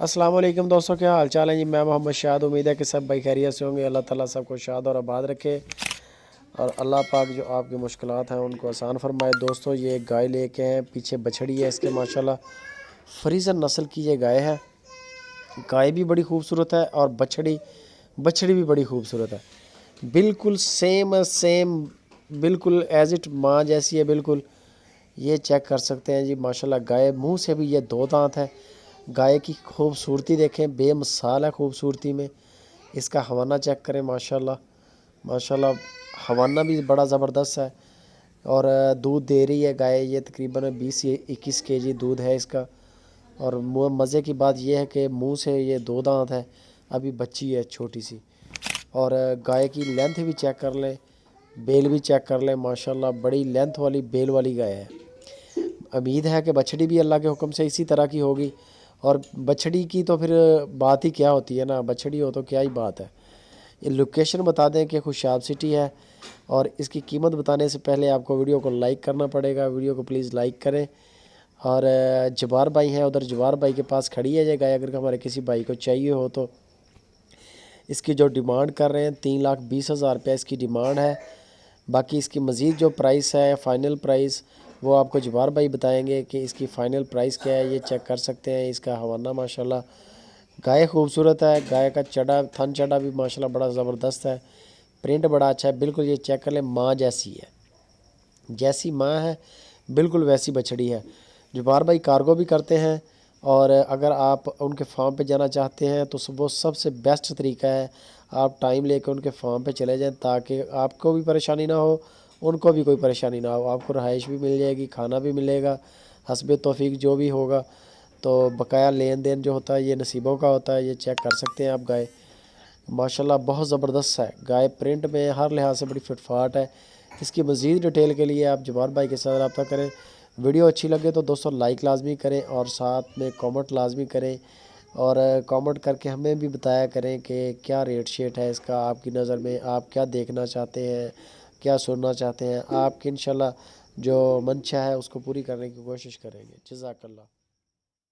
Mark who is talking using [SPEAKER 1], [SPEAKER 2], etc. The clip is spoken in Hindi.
[SPEAKER 1] अस्सलाम वालेकुम दोस्तों, क्या हाल चाल है जी। मैं मोहम्मद शाद। उम्मीद है कि सब भाई खैरियत से होंगे। अल्लाह ताला सबको शाद और आबाद रखे और अल्लाह पाक जो आपकी मुश्किलात हैं उनको आसान फरमाए। दोस्तों ये एक गाय लेके हैं, पीछे बछड़ी है इसके माशाल्लाह फ्रीजन नस्ल की ये गाय है। गाय भी बड़ी खूबसूरत है और बछड़ी भी बड़ी खूबसूरत है। बिल्कुल सेम सेम, बिल्कुल एज इट माँ जैसी है बिल्कुल। ये चेक कर सकते हैं जी माशाल्लाह। गाय मुंह से भी ये दो दांत है। गाय की खूबसूरती देखें, बेमिसाल है खूबसूरती में। इसका हवाना चेक करें माशाल्लाह माशाल्लाह। हवाना भी बड़ा ज़बरदस्त है और दूध दे रही है गाय। ये तकरीबन 20 से 21 केजी दूध है इसका। और मज़े की बात यह है कि मुंह से ये दो दांत है, अभी बच्ची है छोटी सी। और गाय की लेंथ भी चेक कर लें, बेल भी चेक कर लें माशाल्लाह। बड़ी लेंथ वाली बेल वाली गाय है। उम्मीद है कि बछड़ी भी अल्लाह के हुक्म से इसी तरह की होगी। और बछड़ी की तो फिर बात ही क्या होती है ना, बछड़ी हो तो क्या ही बात है। ये लोकेशन बता दें कि खुशाब सिटी है। और इसकी कीमत बताने से पहले आपको वीडियो को लाइक करना पड़ेगा। वीडियो को प्लीज़ लाइक करें। और जवार भाई हैं उधर, जवार भाई के पास खड़ी है ये गाय। अगर हमारे किसी भाई को चाहिए हो तो इसकी जो डिमांड कर रहे हैं 3,20,000 रुपया इसकी डिमांड है। बाकी इसकी मज़ीद जो प्राइस है, फ़ाइनल प्राइस, वो आपको जवार भाई बताएंगे कि इसकी फ़ाइनल प्राइस क्या है। ये चेक कर सकते हैं इसका हवाना माशाल्लाह। गाय खूबसूरत है। गाय का चढ़ा थन चढ़ा भी माशाल्लाह बड़ा ज़बरदस्त है। प्रिंट बड़ा अच्छा है। बिल्कुल ये चेक कर लें, माँ जैसी है, जैसी माँ है बिल्कुल वैसी बछड़ी है। जवार भाई कार्गो भी करते हैं। और अगर आप उनके फार्म पे जाना चाहते हैं तो वो सबसे बेस्ट तरीका है, आप टाइम लेकर उनके फार्म पे चले जाएं ताकि आपको भी परेशानी ना हो, उनको भी कोई परेशानी ना हो। आपको रहाइश भी मिल जाएगी, खाना भी मिलेगा, हस्बे तौफीक जो भी होगा। तो बकाया लेन देन जो होता है ये नसीबों का होता है। ये चेक कर सकते हैं आप गाय माशाल्लाह बहुत ज़बरदस्त है। गाय प्रिंट में हर लिहाज से बड़ी फिटफाट है। इसकी मज़ीद डिटेल के लिए आप जवार भाई के साथ रब्ता करें। वीडियो अच्छी लगे तो दोस्तों लाइक लाजमी करें और साथ में कमेंट लाजमी करें। और कमेंट करके हमें भी बताया करें कि क्या रेट शेट है इसका आपकी नज़र में, आप क्या देखना चाहते हैं, क्या सुनना चाहते हैं। आपकी इंशाल्लाह जो मंशा है उसको पूरी करने की कोशिश करेंगे। जज़ाकल्लाह।